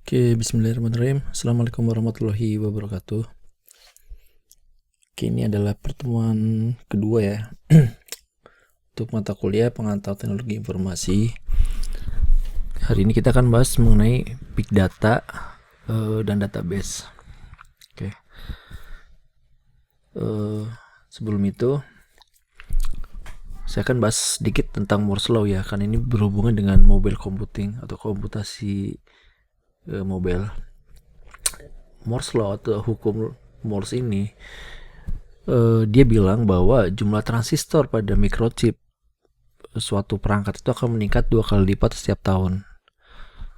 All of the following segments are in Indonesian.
Oke, bismillahirrahmanirrahim. Assalamualaikum warahmatullahi wabarakatuh. Oke, ini adalah pertemuan kedua ya untuk mata kuliah pengantar teknologi informasi. Hari ini kita akan bahas mengenai big data dan database. Oke. Sebelum itu saya akan bahas sedikit tentang Moore's Law ya, karena ini berhubungan dengan mobile computing atau komputasi mobile. Moore's Law atau hukum Morse ini dia bilang bahwa jumlah transistor pada microchip suatu perangkat itu akan meningkat 2 kali lipat setiap tahun.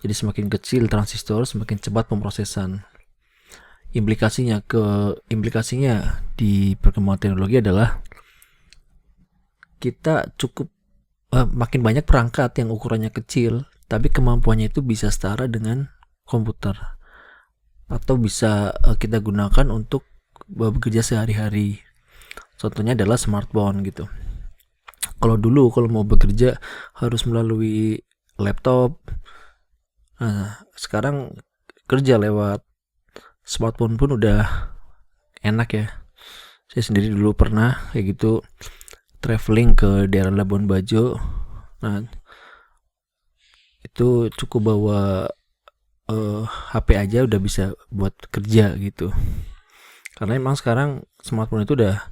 Jadi semakin kecil transistor, semakin cepat pemrosesan. Implikasinya di perkembangan teknologi adalah kita cukup makin banyak perangkat yang ukurannya kecil, tapi kemampuannya itu bisa setara dengan komputer, atau bisa kita gunakan untuk bekerja sehari-hari. Contohnya adalah smartphone gitu. Kalau dulu mau bekerja harus melalui laptop. Nah, sekarang kerja lewat smartphone pun udah enak ya. Saya sendiri dulu pernah kayak gitu traveling ke daerah Labuan Bajo. Nah, itu cukup bawa HP aja udah bisa buat kerja gitu. Karena emang sekarang smartphone itu udah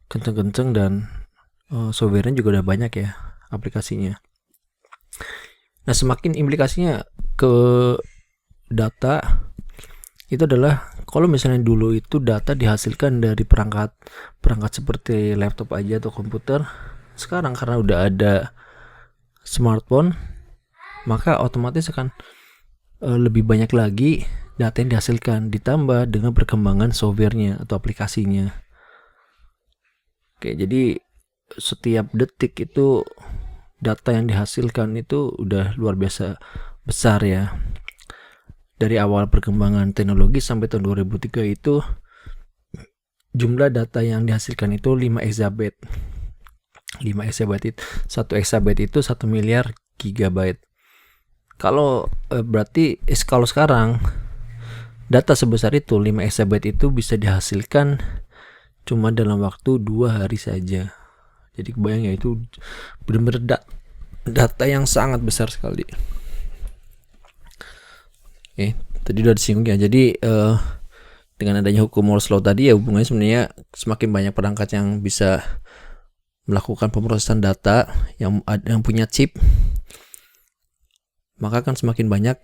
kenceng-kenceng dan softwarenya juga udah banyak ya aplikasinya. Nah, semakin implikasinya ke data itu adalah kalau misalnya dulu itu data dihasilkan dari perangkat seperti laptop aja atau komputer, sekarang karena udah ada smartphone, maka otomatis akan lebih banyak lagi data yang dihasilkan, ditambah dengan perkembangan softwarenya atau aplikasinya. Oke, jadi setiap detik itu data yang dihasilkan itu udah luar biasa besar ya. Dari awal perkembangan teknologi sampai tahun 2003 itu jumlah data yang dihasilkan itu 5 exabyte. 5 exabyte itu 1 exabyte itu 1 miliar gigabyte. Kalau berarti kalau sekarang data sebesar itu 5 exabyte itu bisa dihasilkan cuma dalam waktu 2 hari saja. Jadi kebayang ya, itu benar-benar data yang sangat besar sekali. Oke, tadi udah disinggung ya. Jadi dengan adanya hukum Moore's Law tadi ya, hubungannya sebenarnya semakin banyak perangkat yang bisa melakukan pemrosesan data yang punya chip, maka akan semakin banyak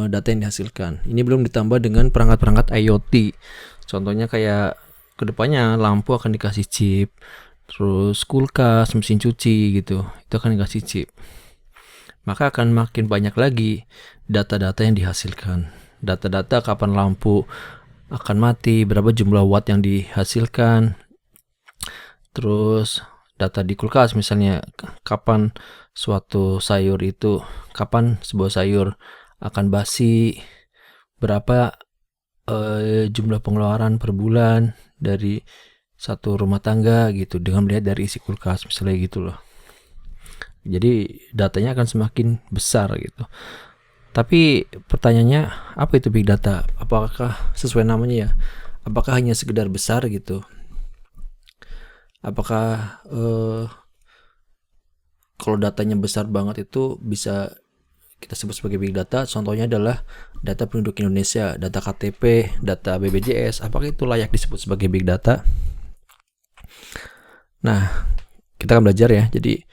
data yang dihasilkan. Ini belum ditambah dengan perangkat-perangkat IoT. Contohnya kayak kedepannya lampu akan dikasih chip, terus kulkas, mesin cuci gitu, itu akan dikasih chip. Maka akan makin banyak lagi data-data yang dihasilkan. Data-data kapan lampu akan mati, berapa jumlah watt yang dihasilkan. Terus data di kulkas misalnya kapan sebuah sayur akan basi, berapa jumlah pengeluaran per bulan dari satu rumah tangga gitu, dengan melihat dari isi kulkas misalnya gitu loh. Jadi datanya akan semakin besar gitu. Tapi pertanyaannya, apa itu big data? Apakah sesuai namanya ya? Apakah hanya sekedar besar gitu? Apakah kalau datanya besar banget itu bisa kita sebut sebagai big data? Contohnya adalah data penduduk Indonesia, data KTP, data BPJS. Apakah itu layak disebut sebagai big data? Nah, kita akan belajar ya. Jadi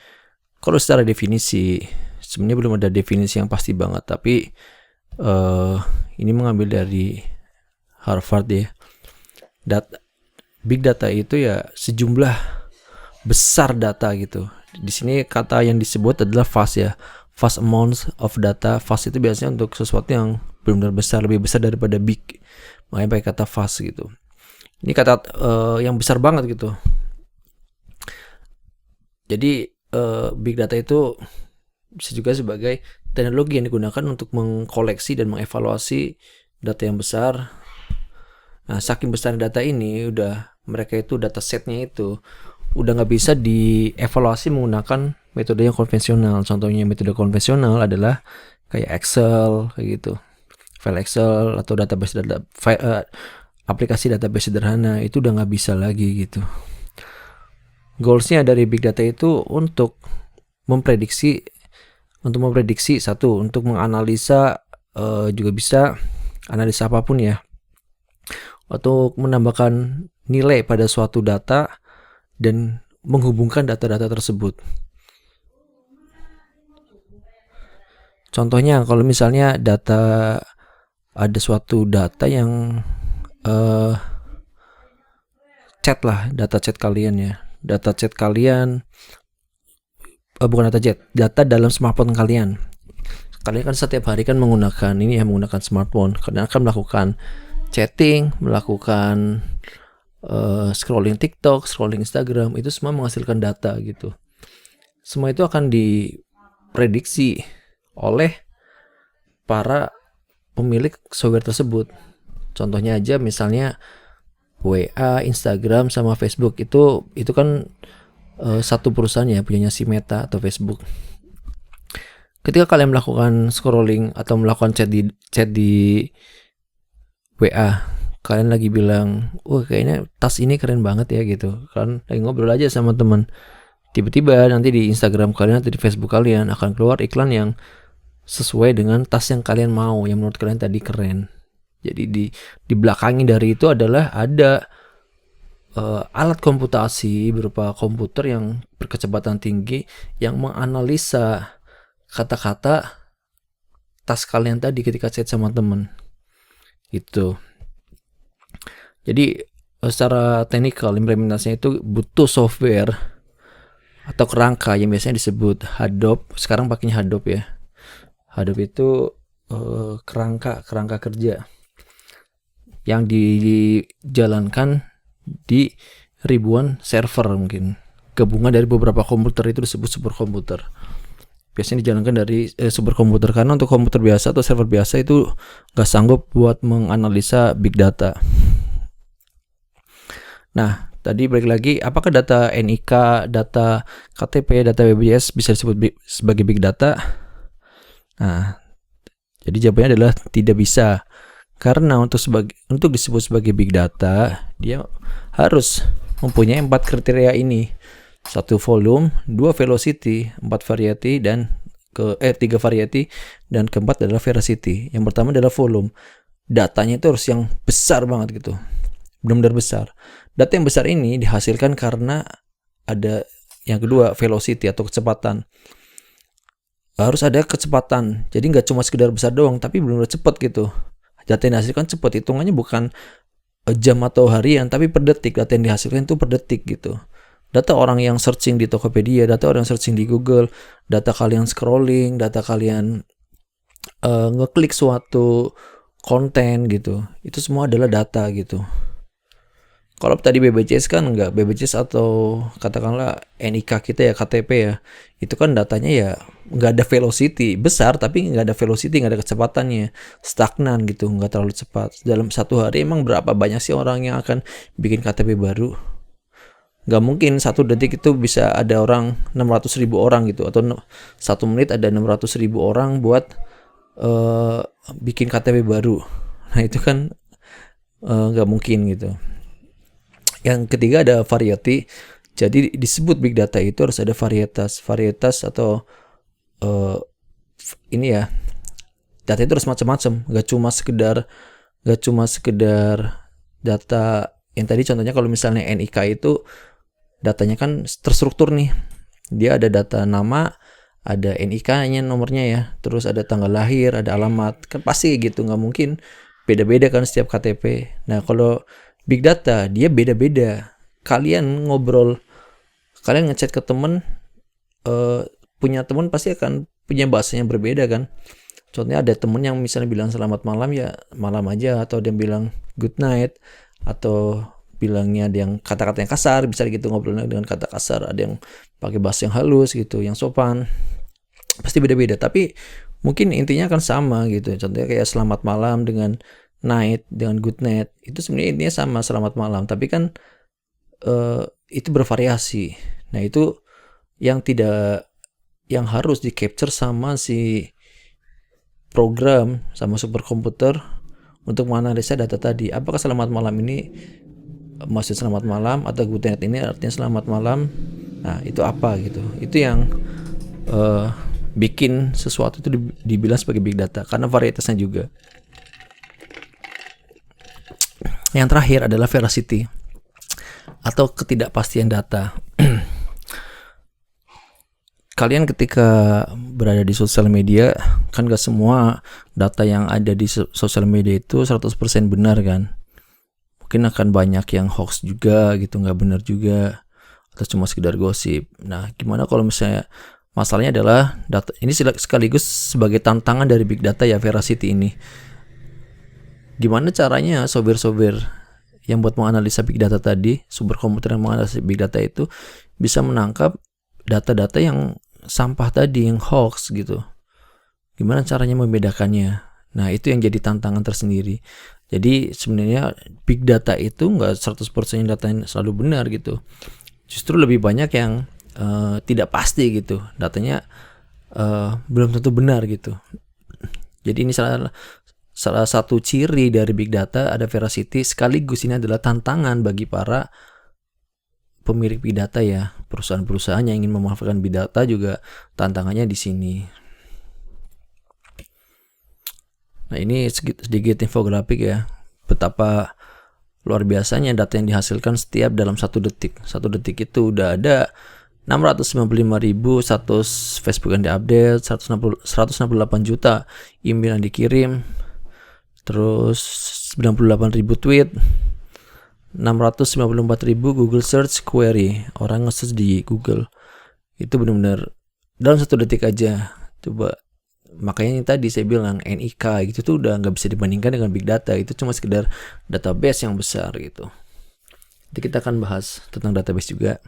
kalau secara definisi sebenarnya belum ada definisi yang pasti banget, tapi ini mengambil dari Harvard ya. Big data itu ya sejumlah besar data gitu. Di sini kata yang disebut adalah vast ya. Vast amounts of data. Vast itu biasanya untuk sesuatu yang benar-benar besar, lebih besar daripada big. Makanya pakai kata vast gitu. Ini kata yang besar banget gitu. Jadi big data itu bisa juga sebagai teknologi yang digunakan untuk mengkoleksi dan mengevaluasi data yang besar. Nah, saking besar data ini, mereka itu data setnya itu udah nggak bisa dievaluasi menggunakan metode yang konvensional. Contohnya metode konvensional adalah kayak Excel kayak gitu, file Excel atau aplikasi database sederhana itu udah nggak bisa lagi gitu. Goalsnya dari big data itu untuk memprediksi satu, untuk menganalisa, juga bisa analisa apapun ya, untuk menambahkan nilai pada suatu data dan menghubungkan data-data tersebut. Contohnya kalau misalnya ada suatu data yang data chat kalian ya, bukan data dalam smartphone kalian kan setiap hari kan menggunakan smartphone. Kalian akan melakukan chatting, melakukan scrolling TikTok, scrolling Instagram, itu semua menghasilkan data gitu. Semua itu akan diprediksi oleh para pemilik software tersebut. Contohnya aja misalnya WA, Instagram sama Facebook itu kan satu perusahaan ya, punyanya si Meta atau Facebook. Ketika kalian melakukan scrolling atau melakukan chat di WA, kalian lagi bilang, kayaknya tas ini keren banget ya gitu. Kalian lagi ngobrol aja sama teman. Tiba-tiba nanti di Instagram kalian atau di Facebook kalian akan keluar iklan yang sesuai dengan tas yang kalian mau, yang menurut kalian tadi keren. Jadi di belakangnya dari itu adalah ada alat komputasi berupa komputer yang berkecepatan tinggi yang menganalisa kata-kata tas kalian tadi ketika chat sama temen gitu. Jadi secara teknikal implementasinya itu butuh software atau kerangka yang biasanya disebut Hadoop. Sekarang pakainya Hadoop ya. Hadoop itu kerangka kerja yang dijalankan di ribuan server, mungkin gabungan dari beberapa komputer, itu disebut superkomputer. Biasanya dijalankan dari superkomputer, karena untuk komputer biasa atau server biasa itu gak sanggup buat menganalisa big data. Nah, tadi balik lagi, apakah data NIK, data KTP, data BPJS bisa disebut sebagai big data? Nah, jadi jawabannya adalah tidak bisa. Karena untuk disebut sebagai big data, dia harus mempunyai 4 kriteria ini. 1 volume, 2 velocity, 4 variety, dan 3 variety, dan keempat adalah veracity. Yang pertama adalah volume. Datanya itu harus yang besar banget gitu, benar-benar besar. Data yang besar ini dihasilkan karena ada yang kedua, velocity atau kecepatan. Harus ada kecepatan, jadi nggak cuma sekedar besar doang, tapi benar-benar cepat gitu. Data yang dihasilkan cepat, hitungannya bukan jam atau harian, tapi per detik. Data yang dihasilkan itu per detik gitu. Data orang yang searching di Tokopedia, data orang yang searching di Google, data kalian scrolling, data kalian ngeklik suatu konten gitu, itu semua adalah data gitu. Kalau tadi BPJS kan enggak, BPJS atau katakanlah NIK kita ya, KTP ya, itu kan datanya ya nggak ada velocity, besar tapi nggak ada velocity, nggak ada kecepatannya, stagnan gitu, nggak terlalu cepat. Dalam satu hari emang berapa banyak sih orang yang akan bikin KTP baru? Nggak mungkin 1 detik itu bisa ada orang 600.000 orang gitu, atau 1 menit ada 600.000 orang buat bikin KTP baru. Nah itu kan nggak mungkin gitu. Yang ketiga ada variety. Jadi disebut big data itu harus ada varietas atau ini ya, data itu harus macam-macam, gak cuma sekedar data yang tadi. Contohnya kalau misalnya NIK itu datanya kan terstruktur nih, dia ada data nama, ada NIK-nya nomornya ya, terus ada tanggal lahir, ada alamat, kan pasti gitu, nggak mungkin beda-beda kan setiap KTP. Nah kalau big data dia beda-beda. Kalian ngobrol, kalian ngechat ke temen, punya temen pasti akan punya bahasanya berbeda kan. Contohnya ada temen yang misalnya bilang selamat malam, ya malam aja, atau dia bilang good night, atau bilangnya ada yang kata-kata yang kasar, bisa gitu ngobrolnya dengan kata kasar, ada yang pakai bahasa yang halus gitu, yang sopan, pasti beda-beda. Tapi mungkin intinya akan sama gitu. Contohnya kayak selamat malam dengan night, dengan good night, itu sebenarnya intinya sama, selamat malam, tapi kan itu bervariasi. Nah itu yang harus di capture sama si program sama superkomputer untuk menganalisa data tadi. Apakah selamat malam ini maksud selamat malam atau good night ini artinya selamat malam. Nah, itu apa gitu. Itu yang bikin sesuatu itu dibilang sebagai big data karena varietasnya juga. Yang terakhir adalah veracity atau ketidakpastian data. Kalian ketika berada di sosial media, kan gak semua data yang ada di sosial media itu 100% benar kan. Mungkin akan banyak yang hoax juga gitu, gak benar juga, atau cuma sekedar gosip. Nah, gimana kalau misalnya masalahnya adalah data ini sekaligus sebagai tantangan dari big data ya, veracity ini. Gimana caranya software-software yang buat menganalisa big data tadi, superkomputer yang menganalisa big data itu bisa menangkap data-data yang sampah tadi, yang hoax gitu. Gimana caranya membedakannya? Nah, itu yang jadi tantangan tersendiri. Jadi sebenarnya big data itu nggak 100% data yang selalu benar gitu. Justru lebih banyak yang tidak pasti gitu. Datanya belum tentu benar gitu. Jadi ini salah satu ciri dari big data, ada veracity, sekaligus ini adalah tantangan bagi para pemilik big data ya, perusahaan-perusahaan yang ingin memanfaatkan big data juga tantangannya di sini. Nah, ini sedikit infografik ya, betapa luar biasanya data yang dihasilkan setiap dalam 1 detik. 1 detik itu udah ada 695.000 status Facebook yang diupdate, 168 juta email yang dikirim, terus 98.000 tweet, 694.000 Google search query, orang nge-search di Google. Itu benar-benar dalam 1 detik aja. Coba, makanya yang tadi saya bilang NIK gitu tuh udah nggak bisa dibandingkan dengan big data. Itu cuma sekedar database yang besar gitu. Jadi kita akan bahas tentang database juga.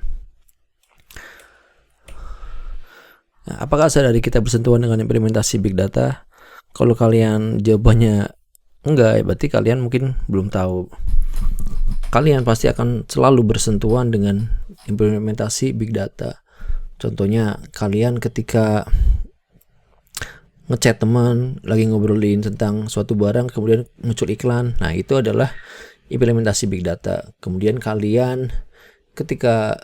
Nah, apakah dari kita bersentuhan dengan implementasi big data? Kalau kalian jawabannya enggak, berarti kalian mungkin belum tahu. Kalian pasti akan selalu bersentuhan dengan implementasi big data. Contohnya kalian ketika ngechat teman, lagi ngobrolin tentang suatu barang, kemudian muncul iklan. Nah, itu adalah implementasi big data. Kemudian kalian ketika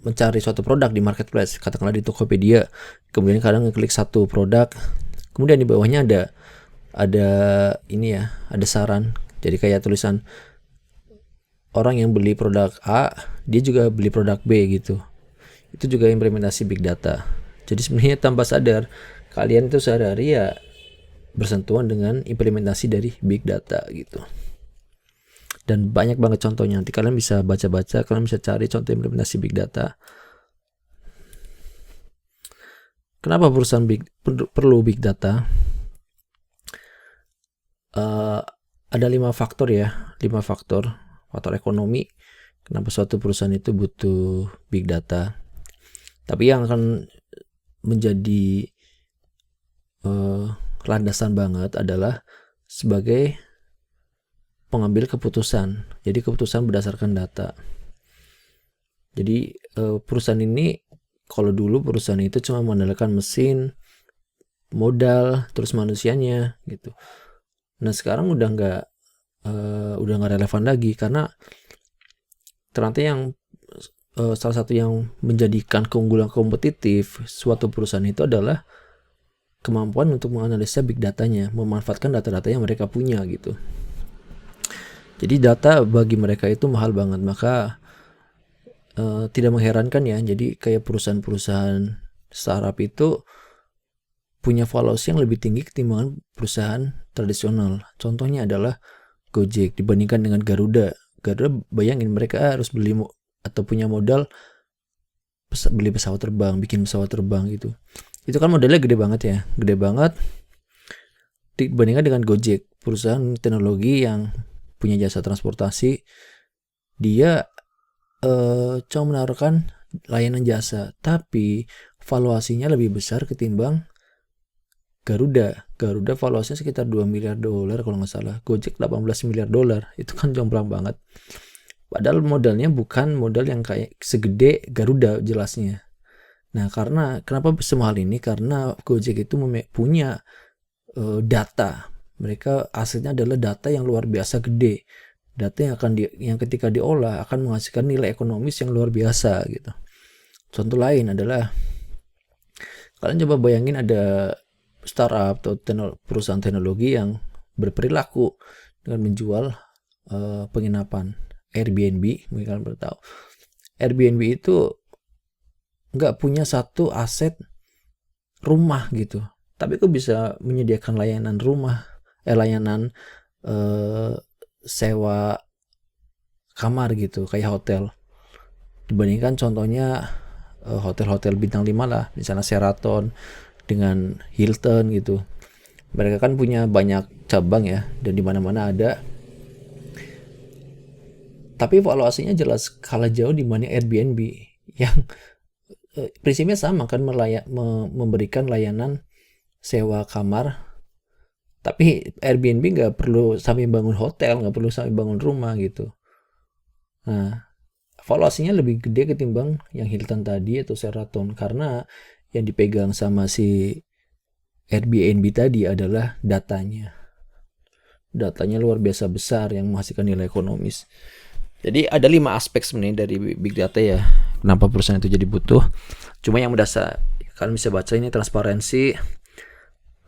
mencari suatu produk di marketplace, katakanlah di Tokopedia, kemudian kalian ngeklik satu produk, kemudian di bawahnya ada ini ya, ada saran. Jadi kayak tulisan orang yang beli produk A, dia juga beli produk B gitu. Itu juga implementasi big data. Jadi sebenarnya tanpa sadar, kalian itu sehari-hari ya bersentuhan dengan implementasi dari big data gitu. Dan banyak banget contohnya. Nanti kalian bisa baca-baca, kalian bisa cari contoh implementasi big data. Kenapa perusahaan perlu big data? Ada 5 faktor ya, 5 faktor ekonomi kenapa suatu perusahaan itu butuh big data. Tapi yang akan menjadi landasan banget adalah sebagai pengambil keputusan. Jadi keputusan berdasarkan data. Jadi perusahaan ini, kalau dulu perusahaan itu cuma mengandalkan mesin, modal, terus manusianya gitu. Nah, sekarang udah nggak relevan lagi, karena ternyata yang salah satu yang menjadikan keunggulan kompetitif suatu perusahaan itu adalah kemampuan untuk menganalisa big datanya, memanfaatkan data-data yang mereka punya gitu. Jadi data bagi mereka itu mahal banget, maka tidak mengherankan ya. Jadi kayak perusahaan-perusahaan startup itu punya valuasi yang lebih tinggi ketimbang perusahaan tradisional. Contohnya adalah Gojek dibandingkan dengan Garuda. Garuda, bayangin mereka harus beli atau punya modal beli pesawat terbang, bikin pesawat terbang gitu. Itu kan modalnya gede banget ya, gede banget dibandingkan dengan Gojek, perusahaan teknologi yang punya jasa transportasi. Dia cuma menawarkan layanan jasa, tapi valuasinya lebih besar ketimbang Garuda valuasinya sekitar 2 miliar dolar kalau nggak salah. Gojek 18 miliar dolar. Itu kan jomplang banget. Padahal modalnya bukan modal yang kayak segede Garuda jelasnya. Nah, karena kenapa semua hal ini? Karena Gojek itu punya data. Mereka asetnya adalah data yang luar biasa gede. Data yang ketika diolah akan menghasilkan nilai ekonomis yang luar biasa gitu. Contoh lain adalah kalian coba bayangin ada startup atau perusahaan teknologi yang berperilaku dengan menjual penginapan Airbnb. Mungkin kalian baru tahu. Airbnb itu nggak punya satu aset rumah gitu, tapi kok bisa menyediakan layanan rumah, layanan sewa kamar gitu kayak hotel. Dibandingkan contohnya hotel-hotel bintang 5 lah, misalnya Sheraton dengan Hilton gitu. Mereka kan punya banyak cabang ya, dan di mana-mana ada. Tapi valuasinya jelas kalah jauh dibanding Airbnb yang prinsipnya sama kan, memberikan layanan sewa kamar. Tapi Airbnb nggak perlu sampai bangun hotel, nggak perlu sampai bangun rumah gitu. Nah, valuasinya lebih gede ketimbang yang Hilton tadi atau Sheraton, karena yang dipegang sama si Airbnb tadi adalah datanya. Datanya luar biasa besar yang menghasilkan nilai ekonomis. Jadi ada 5 aspek sebenarnya dari big data ya. Kenapa perusahaan itu jadi butuh? Cuma yang mendasar kalian bisa baca ini: transparansi,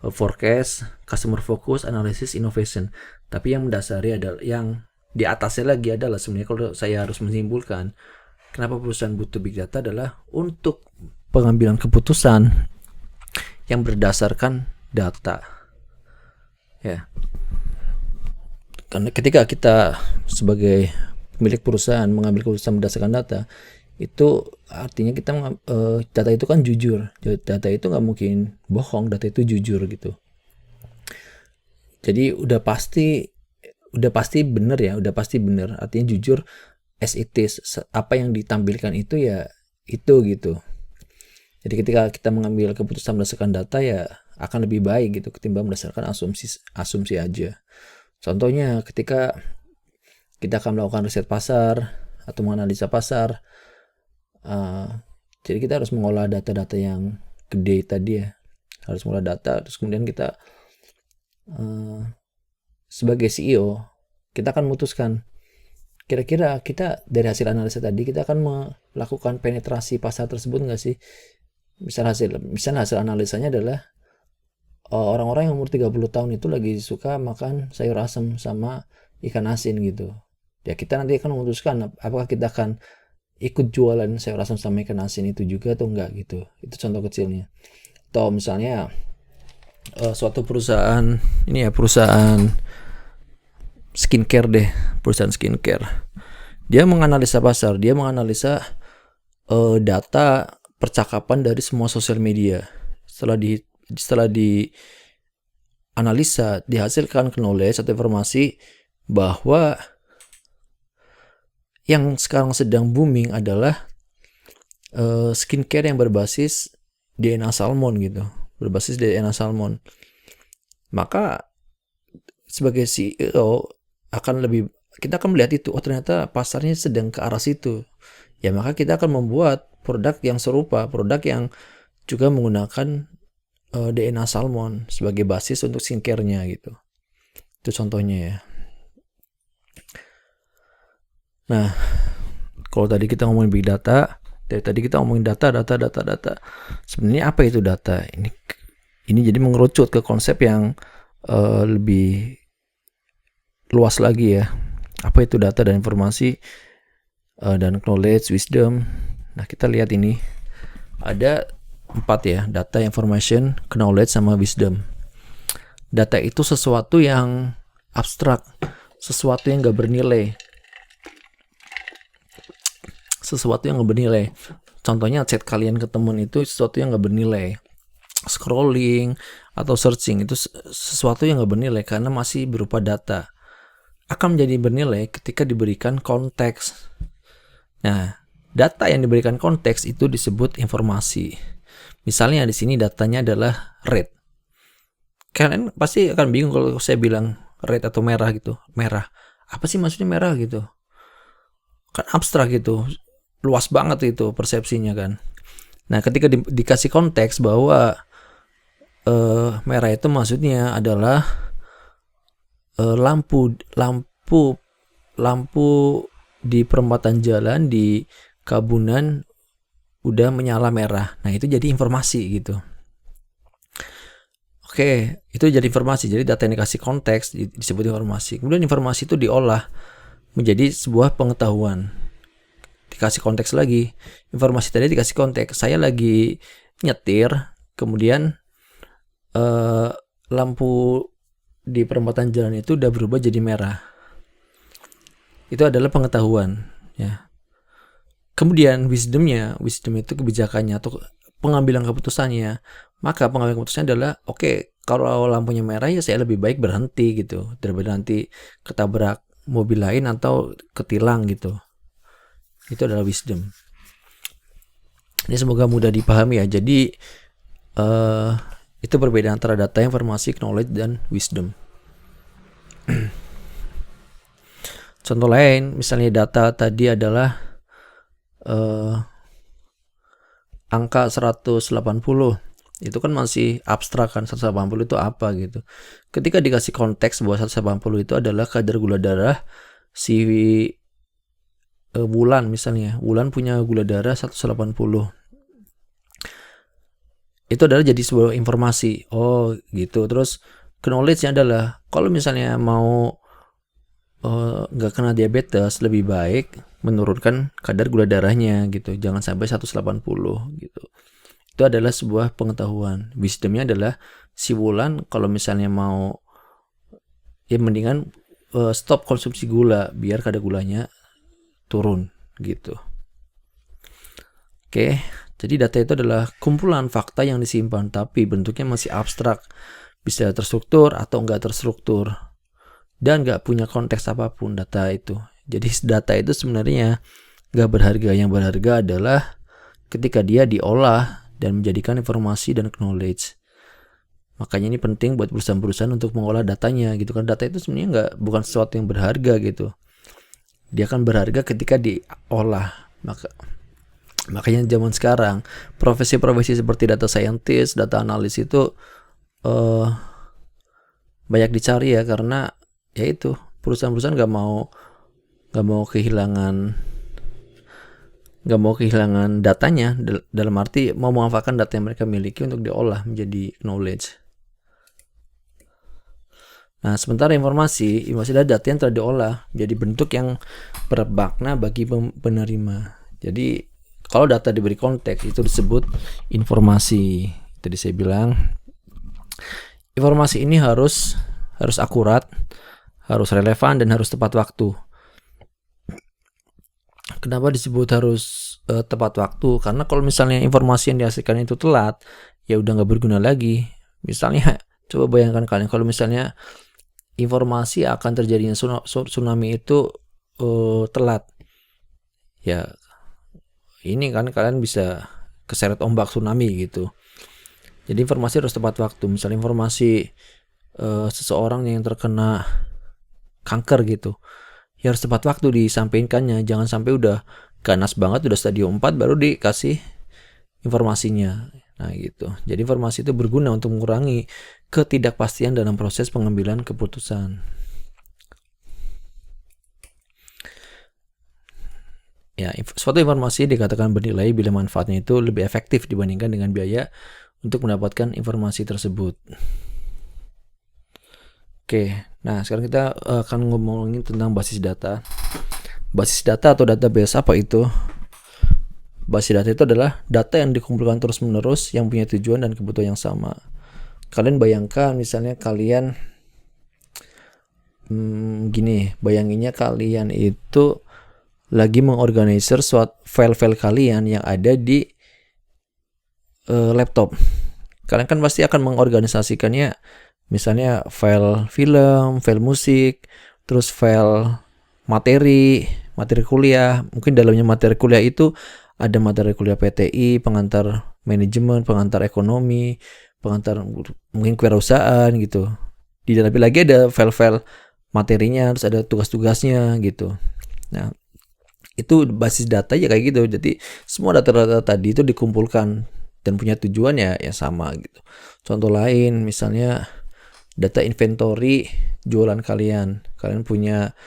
forecast, customer focus, analysis, innovation. Tapi yang mendasari adalah, yang di atasnya lagi adalah, sebenarnya kalau saya harus menyimpulkan kenapa perusahaan butuh big data adalah untuk pengambilan keputusan yang berdasarkan data. Ya. Karena ketika kita sebagai pemilik perusahaan mengambil keputusan berdasarkan data, itu artinya kita data itu kan jujur. Data itu nggak mungkin bohong, data itu jujur gitu. Jadi udah pasti benar ya, udah pasti benar. Artinya jujur as it is. Apa yang ditampilkan itu ya itu gitu. Jadi ketika kita mengambil keputusan berdasarkan data ya akan lebih baik gitu ketimbang berdasarkan asumsi aja. Contohnya ketika kita akan melakukan riset pasar atau menganalisa pasar, jadi kita harus mengolah data-data yang gede tadi ya, harus mengolah data, terus kemudian kita sebagai CEO kita akan memutuskan kira-kira kita dari hasil analisa tadi kita akan melakukan penetrasi pasar tersebut nggak sih. Misalnya hasil analisanya adalah orang-orang yang umur 30 tahun itu lagi suka makan sayur asam sama ikan asin gitu. Ya kita nanti akan memutuskan apakah kita akan ikut jualan sayur asam sama ikan asin itu juga atau enggak gitu. Itu contoh kecilnya. Atau misalnya suatu perusahaan ini ya, perusahaan skincare deh, perusahaan skincare. Dia menganalisa pasar, dia menganalisa data percakapan dari semua sosial media. Setelah di analisa, dihasilkan knowledge atau informasi bahwa yang sekarang sedang booming adalah skincare yang berbasis DNA salmon gitu, berbasis DNA salmon. Maka sebagai CEO kita akan melihat itu, oh ternyata pasarnya sedang ke arah situ. Ya maka kita akan membuat produk yang serupa, produk yang juga menggunakan DNA salmon sebagai basis untuk skincare-nya gitu. Itu contohnya ya. Nah, kalau tadi kita ngomongin big data, dari tadi kita ngomongin data. Sebenarnya apa itu data? Ini jadi mengerucut ke konsep yang lebih luas lagi ya. Apa itu data dan informasi dan knowledge, wisdom. Nah, kita lihat ini ada 4 ya, data, information, knowledge, sama wisdom. Data itu sesuatu yang abstrak, sesuatu yang gak bernilai. Contohnya chat kalian ke teman itu sesuatu yang gak bernilai. Scrolling atau searching itu sesuatu yang gak bernilai karena masih berupa data. Akan menjadi bernilai ketika diberikan konteks. Nah, data yang diberikan konteks itu disebut informasi. Misalnya di sini datanya adalah red. Kalian pasti akan bingung kalau saya bilang red atau merah gitu. Merah. Apa sih maksudnya merah gitu? Kan abstrak gitu. Luas banget itu persepsinya kan. Nah, ketika dikasih konteks bahwa merah itu maksudnya adalah lampu di perempatan jalan di Kabunan udah menyala merah. Nah, itu jadi informasi gitu. Oke, itu jadi informasi. Jadi data yang dikasih konteks disebut informasi. Kemudian informasi itu diolah menjadi sebuah pengetahuan. Dikasih konteks lagi. Informasi tadi dikasih konteks. Saya lagi nyetir, kemudian lampu di perempatan jalan itu udah berubah jadi merah. Itu adalah pengetahuan, ya. Kemudian wisdom itu kebijakannya atau pengambilan keputusannya. Maka pengambilan keputusannya adalah oke, kalau lampunya merah ya saya lebih baik berhenti gitu daripada nanti ketabrak mobil lain atau ketilang gitu. Itu adalah wisdom. Ini semoga mudah dipahami ya. Jadi itu perbedaan antara data, informasi, knowledge, dan wisdom. Contoh lain, misalnya data tadi adalah angka 180. Itu kan masih abstrak kan, 180 itu apa gitu. Ketika dikasih konteks bahwa 180 itu adalah kadar gula darah si Wulan misalnya. Wulan punya gula darah 180. Itu adalah jadi sebuah informasi. Oh gitu. Terus knowledge-nya adalah kalau misalnya mau nggak kena diabetes, lebih baik menurunkan kadar gula darahnya gitu. Jangan sampai 180 gitu. Itu adalah sebuah pengetahuan. Wisdomnya adalah si Wulan kalau misalnya mau ya mendingan stop konsumsi gula biar kadar gulanya turun gitu. Oke, jadi data itu adalah kumpulan fakta yang disimpan tapi bentuknya masih abstrak, bisa terstruktur atau enggak terstruktur dan enggak punya konteks apapun data itu. Jadi data itu sebenarnya enggak berharga. Yang berharga adalah ketika dia diolah dan menjadikan informasi dan knowledge. Makanya ini penting buat perusahaan-perusahaan untuk mengolah datanya gitu kan. Data itu sebenarnya bukan sesuatu yang berharga gitu. Dia akan berharga ketika diolah. Makanya zaman sekarang profesi-profesi seperti data scientist, data analis itu banyak dicari ya, karena ya itu perusahaan-perusahaan nggak mau kehilangan datanya, dalam arti mau memanfaatkan data yang mereka miliki untuk diolah menjadi knowledge. Nah, sementara informasi adalah data yang telah diolah menjadi bentuk yang bermakna bagi penerima. Jadi kalau data diberi konteks itu disebut informasi. Tadi saya bilang informasi ini harus akurat, harus relevan, dan harus tepat waktu. Kenapa disebut harus tepat waktu? Karena kalau misalnya informasi yang dihasilkan itu telat, ya udah nggak berguna lagi. Misalnya, coba bayangkan kalian kalau misalnya informasi akan terjadinya tsunami itu telat, ya ini kan kalian bisa keseret ombak tsunami gitu. Jadi informasi harus tepat waktu. Misalnya informasi seseorang yang terkena kanker gitu, ya harus tepat waktu disampaikannya. Jangan sampai udah ganas banget, udah stadium 4 baru dikasih informasinya. Nah gitu. Jadi informasi itu berguna untuk mengurangi ketidakpastian dalam proses pengambilan keputusan. Ya, suatu informasi dikatakan bernilai bila manfaatnya itu lebih efektif dibandingkan dengan biaya untuk mendapatkan informasi tersebut. Oke, nah sekarang kita akan ngomongin tentang basis data. Basis data atau database apa itu? Basis data itu adalah data yang dikumpulkan terus-menerus yang punya tujuan dan kebutuhan yang sama. Kalian bayangkan misalnya kalian bayanginnya kalian itu lagi mengorganisir suatu file-file kalian yang ada di laptop. Kalian kan pasti akan mengorganisasikannya, misalnya file film, file musik, terus file materi kuliah. Mungkin dalamnya materi kuliah itu ada materi kuliah PTI, pengantar manajemen, pengantar ekonomi, pengantar mungkin kewirausahaan gitu. Di dalamnya lagi ada file-file materinya, terus ada tugas-tugasnya gitu. Nah, Itu basis data ya kayak gitu. Jadi semua data-data tadi itu dikumpulkan dan punya tujuan ya sama gitu. Contoh lain misalnya data inventory jualan kalian. Kalian punya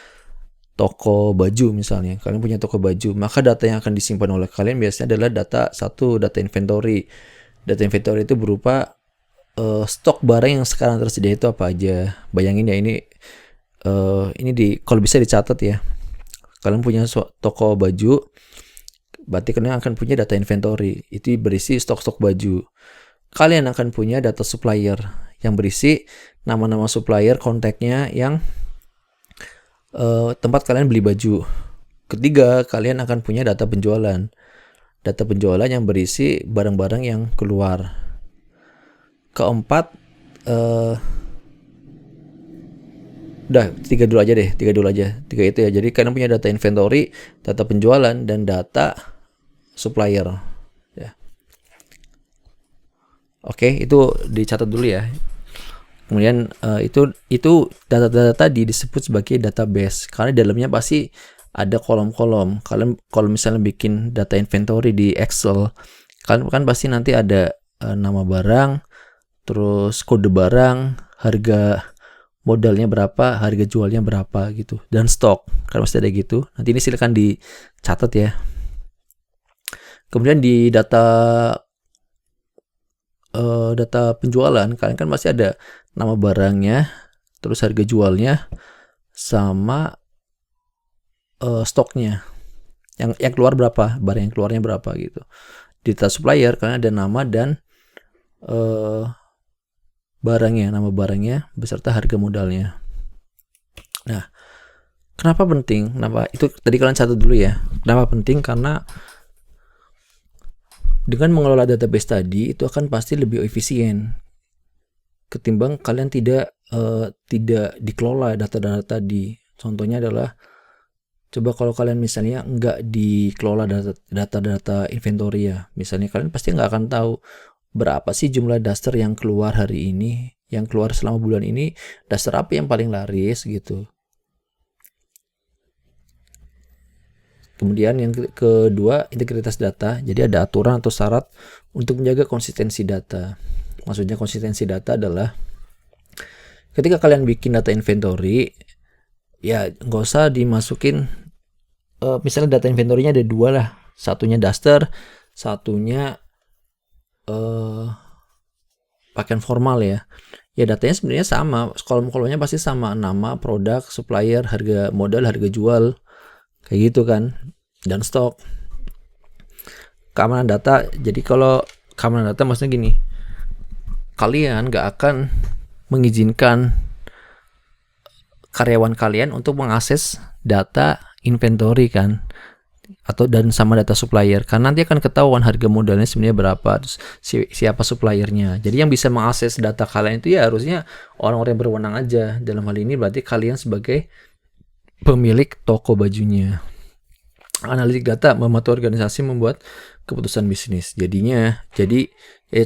toko baju misalnya. Kalian punya toko baju, maka data yang akan disimpan oleh kalian biasanya adalah data inventory. Data inventory itu berupa stok barang yang sekarang tersedia itu apa aja. Bayangin ya ini kalau bisa dicatat ya. Kalian punya toko baju, berarti kalian akan punya data inventory. Itu berisi stok-stok baju. Kalian akan punya data supplier yang berisi nama-nama supplier, kontaknya yang tempat kalian beli baju. Ketiga, kalian akan punya data penjualan. Data penjualan yang berisi barang-barang yang keluar. Keempat, udah tiga dulu aja. Tiga itu ya. Jadi kalian punya data inventory, data penjualan, dan data supplier. Ya. Oke, itu dicatat dulu ya. Kemudian itu data-data tadi disebut sebagai database karena di dalamnya pasti ada kolom-kolom. Kalian kalau misalnya bikin data inventory di Excel, kalian kan pasti nanti ada nama barang, terus kode barang, harga modalnya berapa, harga jualnya berapa gitu, dan stok. Kan pasti ada gitu. Nanti ini silakan dicatat ya. Kemudian di data penjualan, kalian kan masih ada nama barangnya, terus harga jualnya, sama stoknya. Yang keluar berapa, barang yang keluarnya berapa gitu. Di data supplier kalian ada nama dan barangnya, nama barangnya beserta harga modalnya. Nah, kenapa penting? Kenapa itu tadi kalian catat dulu ya. Kenapa penting? Karena dengan mengelola database tadi itu akan pasti lebih efisien ketimbang kalian tidak dikelola data-data tadi. Contohnya adalah coba kalau kalian misalnya nggak dikelola data-data inventory ya, misalnya kalian pasti nggak akan tahu berapa sih jumlah daster yang keluar hari ini, yang keluar selama bulan ini, daster apa yang paling laris gitu. Kemudian yang kedua, integritas data. Jadi ada aturan atau syarat untuk menjaga konsistensi data. Maksudnya konsistensi data adalah ketika kalian bikin data inventory, ya nggak usah dimasukin, misalnya data inventory-nya ada dua lah. Satunya daster, satunya pakaian formal ya. Ya datanya sebenarnya sama, kolom-kolomnya pasti sama, nama, produk, supplier, harga modal, harga jual, kayak gitu kan, dan stok. Keamanan data, jadi kalau keamanan data maksudnya gini, kalian gak akan mengizinkan karyawan kalian untuk mengakses data inventory kan, atau dan sama data supplier, karena nanti akan ketahuan harga modalnya sebenarnya berapa, terus siapa suppliernya. Jadi yang bisa mengakses data kalian itu ya harusnya orang-orang yang berwenang aja. Dalam hal ini berarti kalian sebagai pemilik toko bajunya. Analitik data membantu organisasi membuat keputusan bisnis. Jadi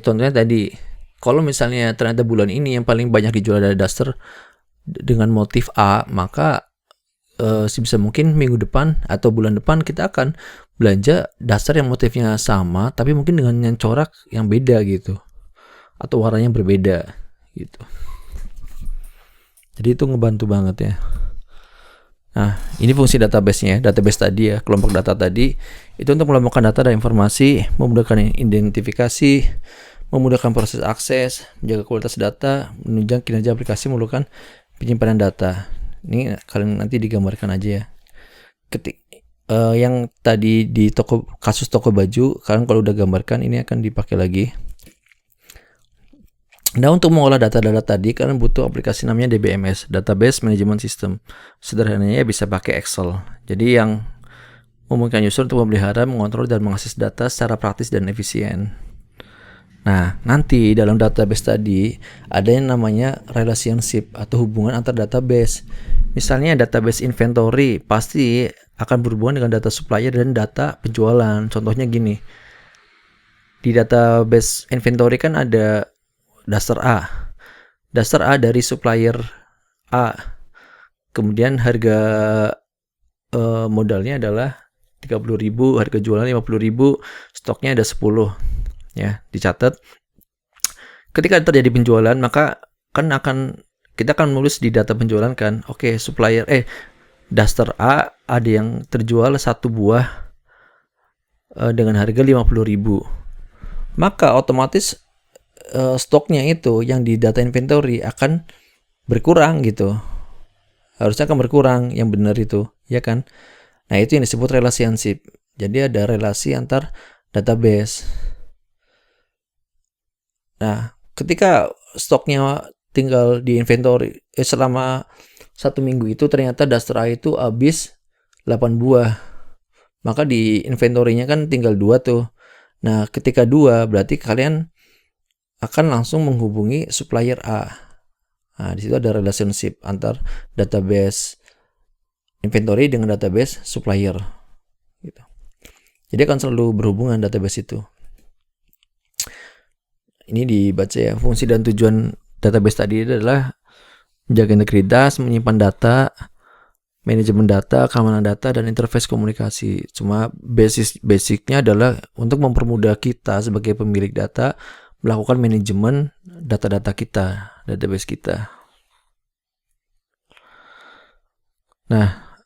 contohnya tadi, kalau misalnya ternyata bulan ini yang paling banyak dijual adalah daster dengan motif A, maka sebisa mungkin minggu depan atau bulan depan kita akan belanja daster yang motifnya sama tapi mungkin dengan yang corak yang beda gitu, atau warnanya berbeda gitu. Jadi itu ngebantu banget ya. Nah, ini fungsi database-nya. Database tadi ya, kelompok data tadi itu untuk mengelompokkan data dan informasi, memudahkan identifikasi, memudahkan proses akses, menjaga kualitas data, menunjang kinerja aplikasi, memerlukan penyimpanan data. Ini kalian nanti digambarkan aja ya. Yang tadi di kasus toko baju, kalian kalau udah gambarkan ini akan dipakai lagi. Nah, untuk mengolah data-data tadi kalian butuh aplikasi namanya DBMS, Database Management System. Sederhananya bisa pakai Excel. Jadi yang memungkinkan user untuk memelihara, mengontrol, dan mengakses data secara praktis dan efisien. Nah, nanti dalam database tadi ada yang namanya relationship atau hubungan antar database. Misalnya database inventory pasti akan berhubungan dengan data supplier dan data penjualan. Contohnya gini, di database inventory kan ada daster A dari supplier A. Kemudian harga modalnya adalah 30.000, harga jualan 50.000, stoknya ada 10. Ya, dicatat. Ketika terjadi penjualan, maka kita akan menulis di data penjualan kan. Oke, Duster A ada yang terjual 1 buah dengan harga 50.000. Maka otomatis stoknya itu yang di data inventory akan berkurang gitu. Harusnya akan berkurang, yang benar itu, ya kan? Nah, itu yang disebut relationship. Jadi ada relasi antar database. Nah, ketika stoknya tinggal di inventory selama 1 minggu itu ternyata Duster A itu habis 8 buah. Maka di inventory-nya kan tinggal 2 tuh. Nah, ketika 2 berarti kalian akan langsung menghubungi supplier A. Nah, di situ ada relationship antar database inventory dengan database supplier gitu. Jadi akan selalu berhubungan database itu. Ini dibaca ya, fungsi dan tujuan database tadi adalah menjaga integritas, menyimpan data, manajemen data, keamanan data, dan interface komunikasi. Cuma basicnya adalah untuk mempermudah kita sebagai pemilik data melakukan manajemen data-data kita, database kita. Nah,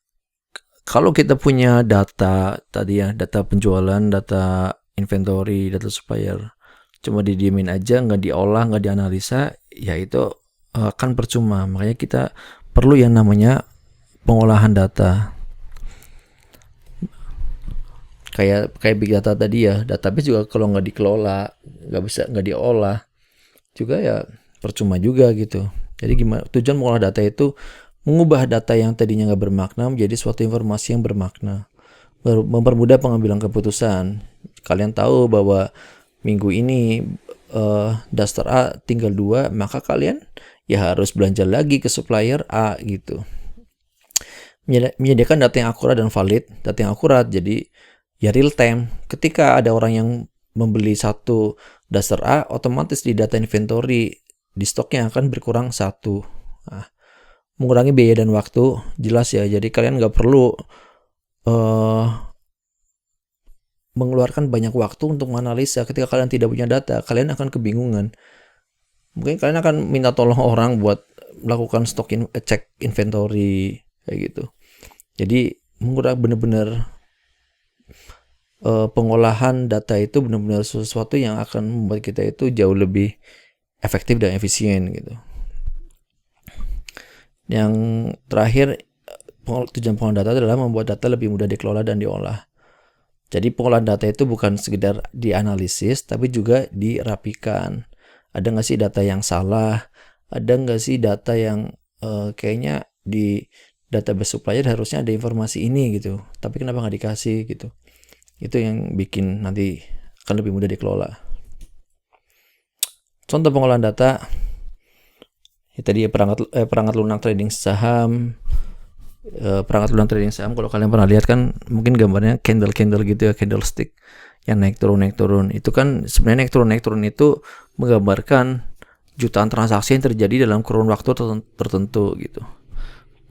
kalau kita punya data tadi ya, data penjualan, data inventory, data supplier, cuma didiemin aja, nggak diolah, nggak dianalisa, ya itu akan percuma. Makanya kita perlu yang namanya pengolahan data. Kayak big data tadi ya, database juga kalau nggak dikelola, nggak diolah, juga ya percuma juga gitu. Jadi gimana tujuan mengolah data itu mengubah data yang tadinya nggak bermakna menjadi suatu informasi yang bermakna, mempermudah pengambilan keputusan. Kalian tahu bahwa minggu ini Duster A tinggal 2, maka kalian ya harus belanja lagi ke supplier A gitu. Menyediakan data yang akurat dan valid, data yang akurat jadi ya real time. Ketika ada orang yang membeli 1 Duster A, otomatis di data inventory di stoknya akan berkurang 1. Nah, mengurangi biaya dan waktu, jelas ya. Jadi kalian nggak perlu mengeluarkan banyak waktu untuk menganalisa. Ketika kalian tidak punya data, kalian akan kebingungan. Mungkin kalian akan minta tolong orang buat melakukan cek inventory kayak gitu. Jadi mengurangi benar-benar pengolahan data itu benar-benar sesuatu yang akan membuat kita itu jauh lebih efektif dan efisien gitu. Yang terakhir, tujuan pengolahan data adalah membuat data lebih mudah dikelola dan diolah. Jadi pengolahan data itu bukan sekedar dianalisis, tapi juga dirapikan. Ada nggak sih data yang salah? Ada nggak sih data yang kayaknya di database supplier harusnya ada informasi ini gitu, tapi kenapa nggak dikasih gitu? Itu yang bikin nanti akan lebih mudah dikelola. Contoh pengolahan data ya tadi ya, perangkat lunak trading saham. Perangkat lunak trading saham kalau kalian pernah lihat kan mungkin gambarnya candle gitu ya, candlestick yang naik turun. Itu kan sebenarnya naik turun itu menggambarkan jutaan transaksi yang terjadi dalam kurun waktu tertentu gitu.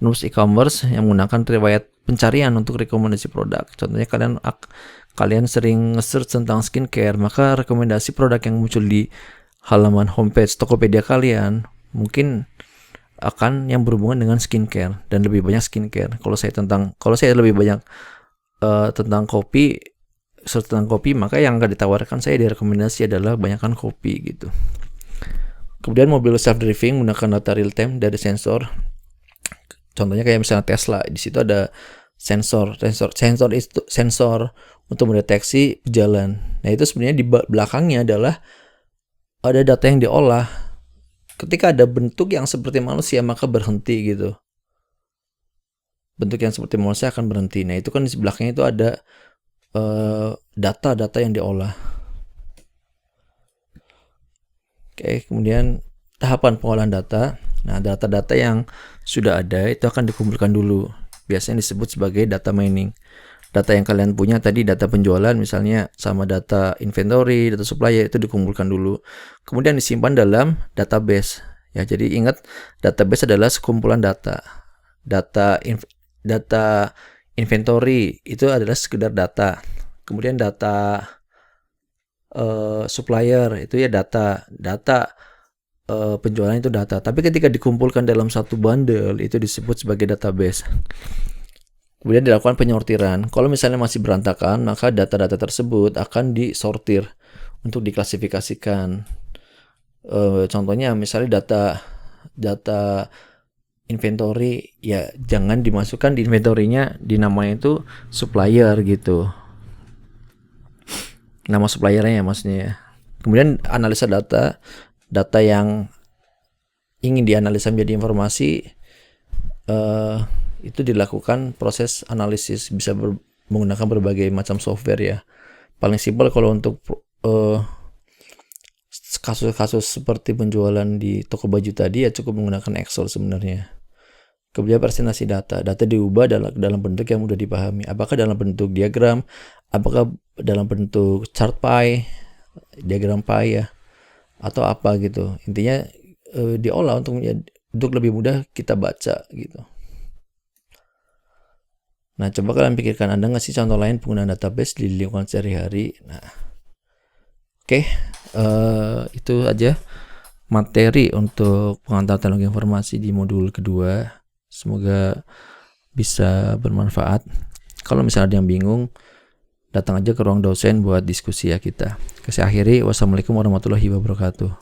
News e-commerce yang menggunakan riwayat pencarian untuk rekomendasi produk. Contohnya kalian sering nge-search tentang skincare, maka rekomendasi produk yang muncul di halaman homepage Tokopedia kalian mungkin akan yang berhubungan dengan skincare dan lebih banyak skincare. Kalau saya lebih banyak tentang kopi, search tentang kopi, maka yang akan ditawarkan saya di rekomendasi adalah banyakkan kopi gitu. Kemudian mobil self-driving menggunakan data real time dari sensor. Contohnya kayak misalnya Tesla, di situ ada sensor untuk mendeteksi jalan. Nah, itu sebenarnya di belakangnya adalah ada data yang diolah. Ketika ada bentuk yang seperti manusia, maka berhenti gitu. Bentuk yang seperti manusia akan berhenti. Nah, itu kan di belakangnya itu ada data-data yang diolah. Oke, kemudian tahapan pengolahan data. Nah, data-data yang sudah ada itu akan dikumpulkan dulu. Biasanya disebut sebagai data mining. Data yang kalian punya tadi, data penjualan misalnya sama data inventory, data supplier itu dikumpulkan dulu. Kemudian disimpan dalam database. Ya, jadi ingat database adalah sekumpulan data. Data inventory itu adalah sekedar data. Kemudian data supplier itu ya data penjualan itu data. Tapi ketika dikumpulkan dalam satu bundle itu disebut sebagai database. Kemudian dilakukan penyortiran. Kalau misalnya masih berantakan, maka data-data tersebut akan disortir untuk diklasifikasikan. Contohnya misalnya data inventory, ya jangan dimasukkan di inventory-nya di namanya itu supplier gitu. Nama suppliernya ya maksudnya ya. Kemudian analisa data yang ingin dianalisa menjadi informasi, itu dilakukan proses analisis, bisa menggunakan berbagai macam software ya. Paling simpel kalau untuk kasus-kasus seperti penjualan di toko baju tadi ya cukup menggunakan Excel sebenarnya. Kemudian presentasi data diubah dalam bentuk yang mudah dipahami. Apakah dalam bentuk diagram, apakah dalam bentuk chart pie, diagram pie ya, atau apa gitu. Intinya diolah untuk lebih mudah kita baca gitu. Nah, coba kalian pikirkan, ada nggak sih contoh lain penggunaan database di lingkungan sehari-hari? Nah, oke, itu aja materi untuk pengantar teknologi informasi di modul kedua. Semoga bisa bermanfaat. Kalau misalnya ada yang bingung, datang aja ke ruang dosen buat diskusi ya kita. Saya akhiri, wassalamualaikum warahmatullahi wabarakatuh.